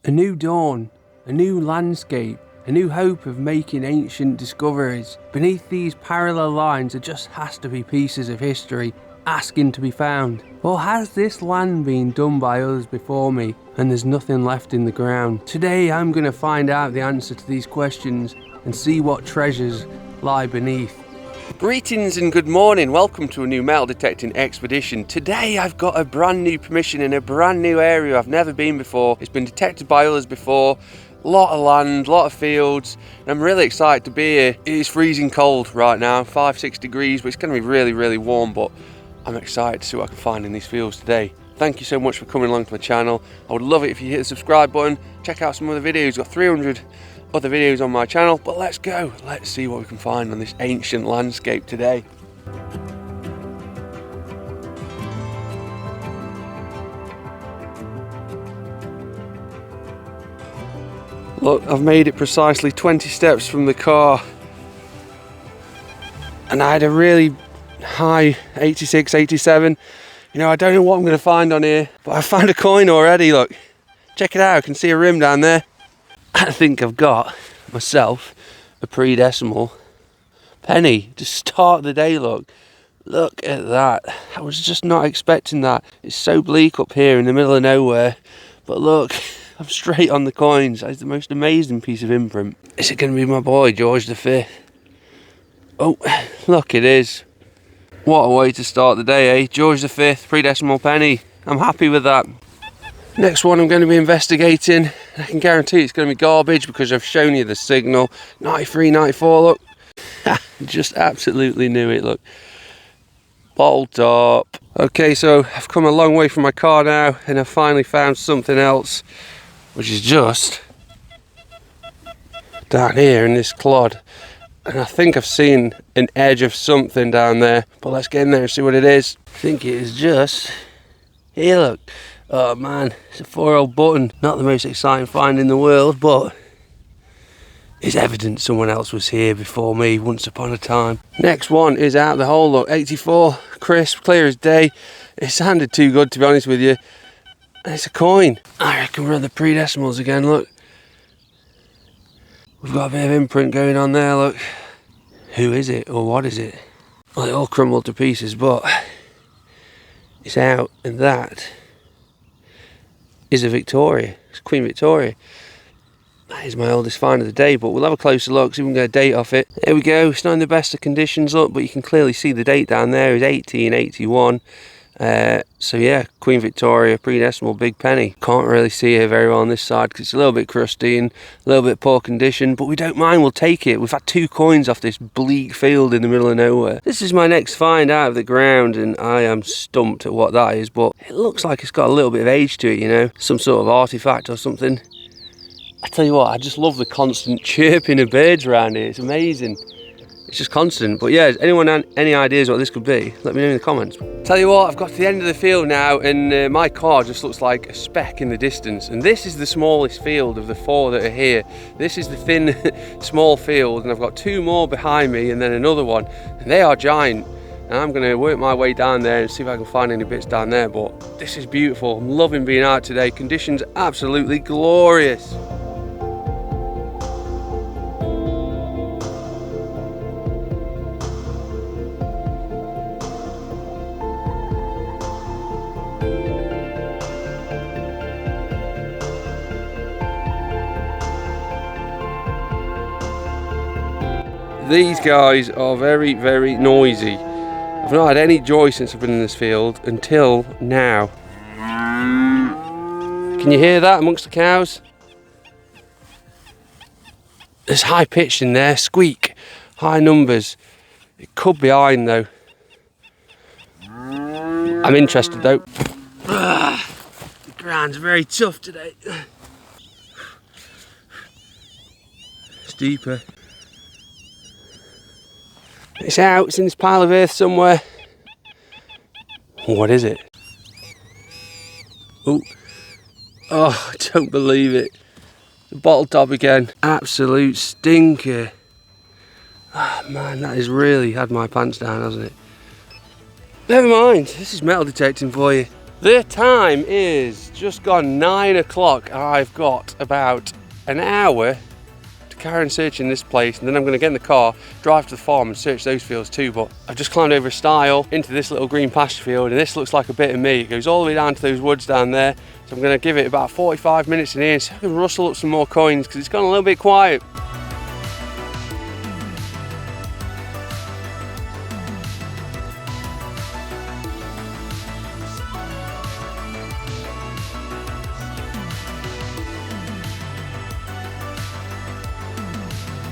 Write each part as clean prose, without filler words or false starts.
A new dawn, a new landscape, a new hope of making ancient discoveries. Beneath these parallel lines there just has to be pieces of history asking to be found. Or has this land been done by others before me and there's nothing left in the ground? Today I'm going to find out the answer to these questions and see what treasures lie beneath. Greetings and good morning, welcome to a new metal detecting expedition. Today I've got a brand new permission in a brand new area I've never been before. It's been detected by others before, a lot of land, a lot of fields, and I'm really excited to be here. It is freezing cold right now, 5-6 degrees, but it's going to be really warm, but I'm excited to see what I can find in these fields today. Thank you so much for coming along to my channel. I would love it if you hit the subscribe button, check out some other videos. I've got 300 other videos on my channel, but let's go. Let's see what we can find on this ancient landscape today. Look, I've made it precisely 20 steps from the car and I had a really high 86, 87. You know, I don't know what I'm going to find on here, but I found a coin already. Look, check it out. I can see a rim down there. I think I've got myself a pre-decimal penny to start the day. Look at that. I was just not expecting that. It's so bleak up here in the middle of nowhere, but look, I'm straight on the coins. It's the most amazing piece of imprint. Is it going to be my boy George V? Oh, look, it is. What a way to start the day, eh? George V, pre-decimal penny. I'm happy with that. Next one I'm going to be investigating. I can guarantee it's going to be garbage because I've shown you the signal. 93, 94, look. Just absolutely knew it, look. Bottle top. Okay, so I've come a long way from my car now and I've finally found something else, which is just down here in this clod. And I think I've seen an edge of something down there, but let's get in there and see what it is. I think it is just here, look. Oh man, it's a 4-hole button. Not the most exciting find in the world, but it's evident someone else was here before me once upon a time. Next one is out the hole, look, 84, crisp, clear as day. It sounded too good to be honest with you. And it's a coin. I reckon we're at the pre-decimals again, look. We've got a bit of imprint going on there, look. Who is it or what is it? Well, it all crumbled to pieces, but it's out, and that is a Victoria. It's Queen Victoria. That is my oldest find of the day, but we'll have a closer look, see if we can get a date off it. There we go. It's not in the best of conditions, look, but you can clearly see the date down there is 1881. So yeah, Queen Victoria, pre-decimal, big penny. Can't really see her very well on this side because it's a little bit crusty and a little bit poor condition, but we don't mind, we'll take it. We've had 2 coins off this bleak field in the middle of nowhere. This is my next find out of the ground and I am stumped at what that is, but it looks like it's got a little bit of age to it, you know, some sort of artifact or something. I tell you what, I just love the constant chirping of birds around here. It's amazing. It's just constant. But yeah, anyone have any ideas what this could be? Let me know in the comments. Tell you what, I've got to the end of the field now and my car just looks like a speck in the distance. And this is the smallest field of the 4 that are here. This is the thin, small field, and I've got 2 more behind me and then another one. And they are giant. And I'm going to work my way down there and see if I can find any bits down there. But this is beautiful. I'm loving being out today. Conditions absolutely glorious. These guys are very noisy. I've not had any joy since I've been in this field until now. Can you hear that amongst the cows? There's high pitch in there, squeak, high numbers. It could be iron though. I'm interested though. The ground's very tough today. It's deeper. It's out, it's in this pile of earth somewhere. What is it? Oh, I don't believe it. The bottle top again. Absolute stinker. Oh man, that has really had my pants down, hasn't it? Never mind, this is metal detecting for you. The time is just gone 9 o'clock. I've got about an hour to carry on searching this place, and then I'm going to get in the car, drive to the farm and search those fields too. But I've just climbed over a stile into this little green pasture field, and this looks like a bit of me. It goes all the way down to those woods down there. So I'm going to give it about 45 minutes in here and see if I can rustle up some more coins, because it's gone a little bit quiet.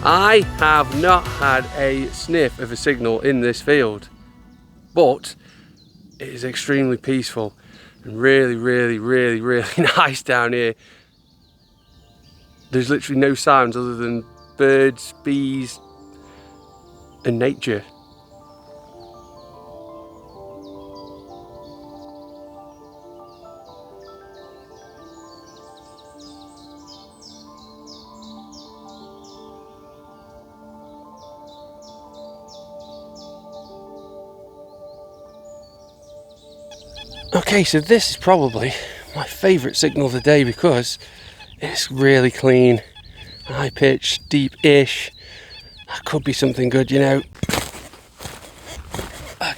I have not had a sniff of a signal in this field, but it is extremely peaceful and really, really, really, really nice down here. There's literally no sounds other than birds, bees, and nature. Okay, so this is probably my favourite signal of the day because it's really clean, high pitch, deep-ish. That could be something good, you know.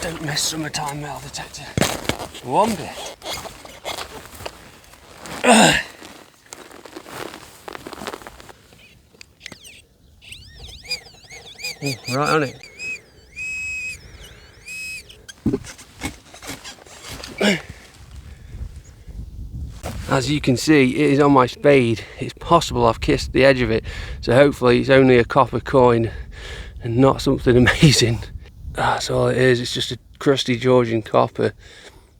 Don't miss summertime metal detector. One bit. Right on it. As you can see, it is on my spade. It's possible I've kissed the edge of it, so hopefully it's only a copper coin and not something amazing. That's all it is. It's just a crusty Georgian copper.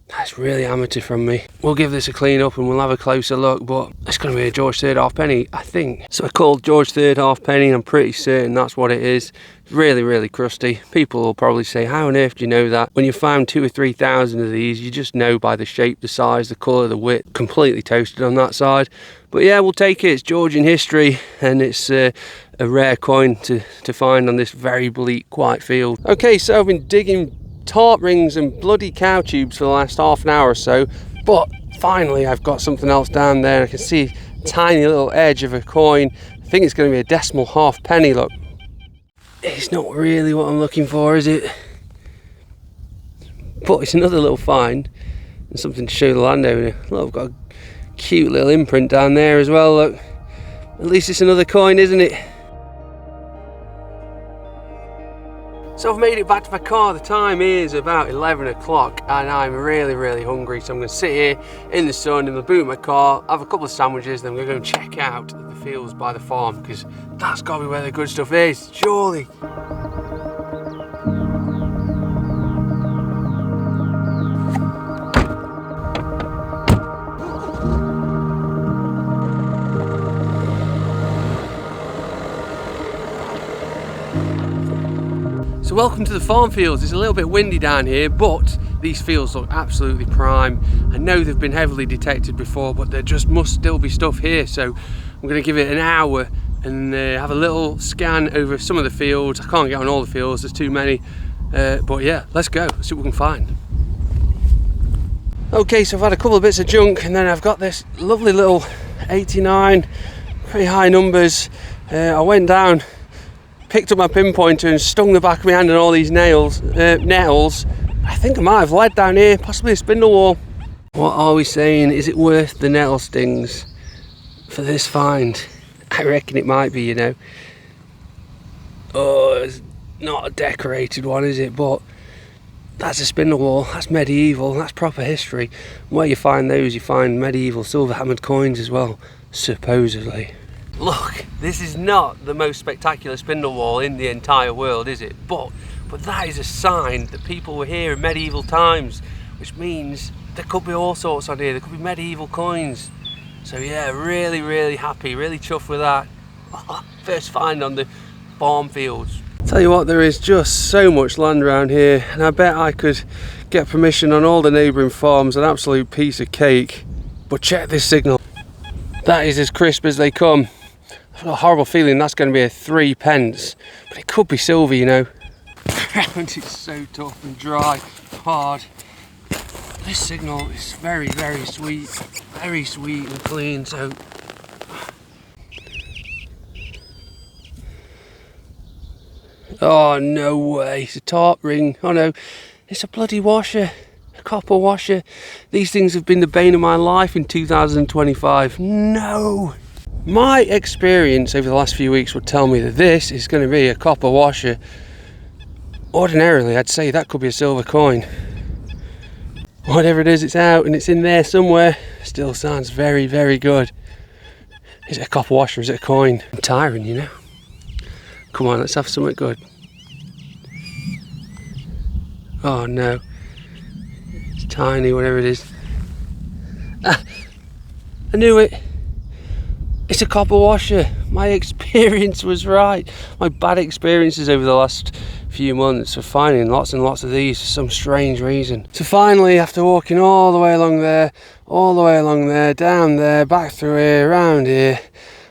That's really amateur from me. We'll give this a clean up and we'll have a closer look, but it's going to be a George third halfpenny, I think. So I called George third halfpenny, and I'm pretty certain that's what it is. It's really, really crusty. People will probably say, how on earth do you know that? When you found 2,000 or 3,000 of these, you just know by the shape, the size, the colour, the width. Completely toasted on that side. But yeah, we'll take it. It's Georgian history, and it's a rare coin to find on this very bleak, quiet field. Okay, so I've been digging tart rings and bloody cow tubes for the last half an hour or so, but finally I've got something else down there. I can see a tiny little edge of a coin. I think it's going to be a decimal halfpenny. Look, it's not really what I'm looking for, is it? But it's another little find and something to show the landowner. Look, I've got a cute little imprint down there as well. Look, at least it's another coin, isn't it? So I've made it back to my car. The time is about 11 o'clock and I'm really, really hungry. So I'm going to sit here in the sun in the boot of my car, have a couple of sandwiches, then I'm going to go and check out the fields by the farm, because that's got to be where the good stuff is, surely. So welcome to the farm fields. It's a little bit windy down here, but these fields look absolutely prime. I know they've been heavily detected before, but there just must still be stuff here. So I'm going to give it an hour and have a little scan over some of the fields. I can't get on all the fields, there's too many. But yeah, let's go, see what we can find. Okay, so I've had a couple of bits of junk, and then I've got this lovely little 89, pretty high numbers. I went down, picked up my pinpointer and stung the back of my hand on all these nettles. I think I might have lead down here, possibly a spindle whorl. What are we saying? Is it worth the nettle stings for this find? I reckon it might be, you know. Oh, it's not a decorated one, is it? But that's a spindle whorl, that's medieval, that's proper history. Where you find those, you find medieval silver hammered coins as well, supposedly. Look, this is not the most spectacular spindle whorl in the entire world, is it? But that is a sign that people were here in medieval times, which means there could be all sorts on here. There could be medieval coins. So yeah, really, really happy, really chuffed with that. First find on the farm fields. Tell you what, there is just so much land around here, and I bet I could get permission on all the neighbouring farms, an absolute piece of cake. But check this signal. That is as crisp as they come. I've got a horrible feeling that's going to be a 3 pence, but it could be silver, you know. The ground is so tough and dry, hard. This signal is very, very sweet and clean, so oh no way, it's a tarp ring. Oh no, it's a bloody washer, a copper washer. These things have been the bane of my life in 2025. No! My experience over the last few weeks would tell me that this is going to be a copper washer. Ordinarily, I'd say that could be a silver coin. Whatever it is, it's out and it's in there somewhere. Still sounds very, very good. Is it a copper washer? Is it a coin? I'm tiring, you know. Come on, let's have something good. Oh no. It's tiny, whatever it is. Ah, I knew it. It's a copper washer. My experience was right. My bad experiences over the last few months of finding lots and lots of these for some strange reason. So finally, after walking all the way along there, down there, back through here, around here,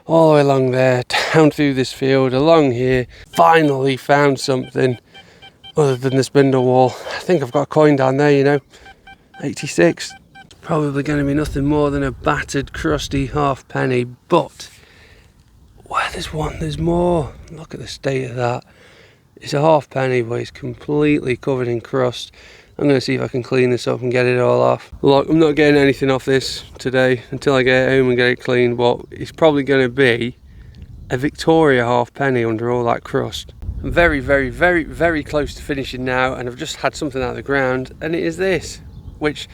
all the way along there, down through this field, along here, finally found something other than the spindle whorl. I think I've got a coin down there, you know, 86. Probably going to be nothing more than a battered, crusty halfpenny, but well, there's more. Look at the state of that. It's a halfpenny, but it's completely covered in crust. I'm going to see if I can clean this up and get it all off. Look, I'm not getting anything off this today until I get it home and get it cleaned, but it's probably going to be a Victoria halfpenny under all that crust. I'm very, very, very, very close to finishing now, and I've just had something out of the ground, and it is this, which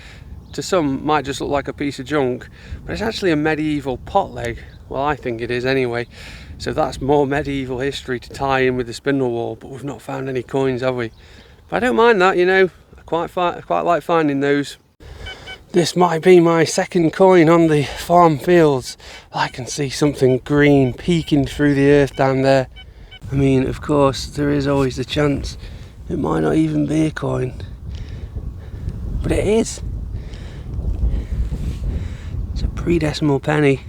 to some might just look like a piece of junk, but it's actually a medieval pot leg. Well, I think it is anyway. So that's more medieval history to tie in with the spindle whorl, but we've not found any coins, have we? But I don't mind that, you know. I quite like finding those. This might be my second coin on the farm fields. I can see something green peeking through the earth down there. I mean, of course, there is always the chance it might not even be a coin, but it is. It's a pre-decimal penny.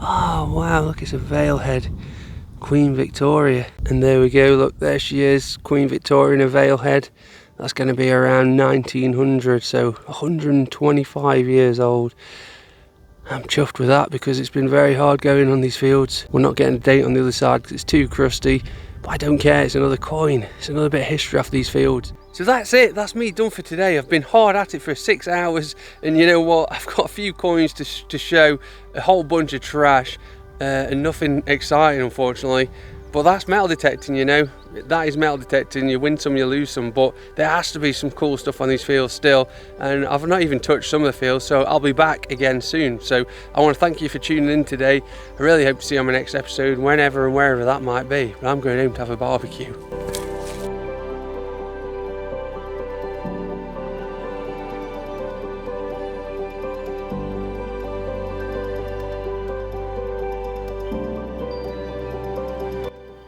Oh wow, look, it's a veil head, Queen Victoria. And there we go, look, there she is, Queen Victoria in a veil head. That's going to be around 1900, so 125 years old. I'm chuffed with that because it's been very hard going on these fields. We're not getting a date on the other side because it's too crusty, but I don't care, it's another coin. It's another bit of history off these fields. So that's it, that's me done for today. I've been hard at it for 6 hours, and you know what, I've got a few coins to show, a whole bunch of trash, and nothing exciting unfortunately. But that's metal detecting, you know, that is metal detecting. You win some, you lose some, but there has to be some cool stuff on these fields still, and I've not even touched some of the fields, so I'll be back again soon. So I want to thank you for tuning in today. I really hope to see you on my next episode, whenever and wherever that might be, but I'm going home to have a barbecue.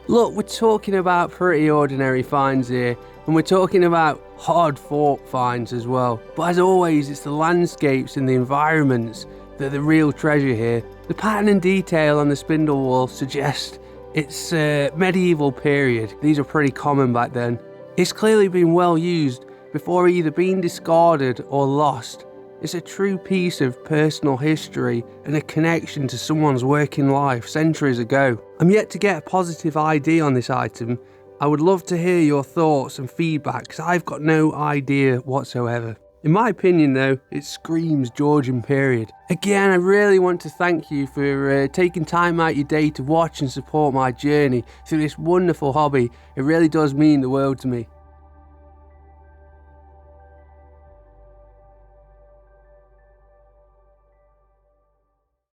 Look, we're talking about pretty ordinary finds here, and we're talking about hard fought finds as well. But as always, it's the landscapes and the environments that are the real treasure here. The pattern and detail on the spindle whorl suggest it's medieval period. These are pretty common back then. It's clearly been well used before either being discarded or lost. It's a true piece of personal history and a connection to someone's working life centuries ago. I'm yet to get a positive ID on this item. I would love to hear your thoughts and feedback because I've got no idea whatsoever. In my opinion though, it screams Georgian period. Again, I really want to thank you for taking time out your day to watch and support my journey through this wonderful hobby. It really does mean the world to me.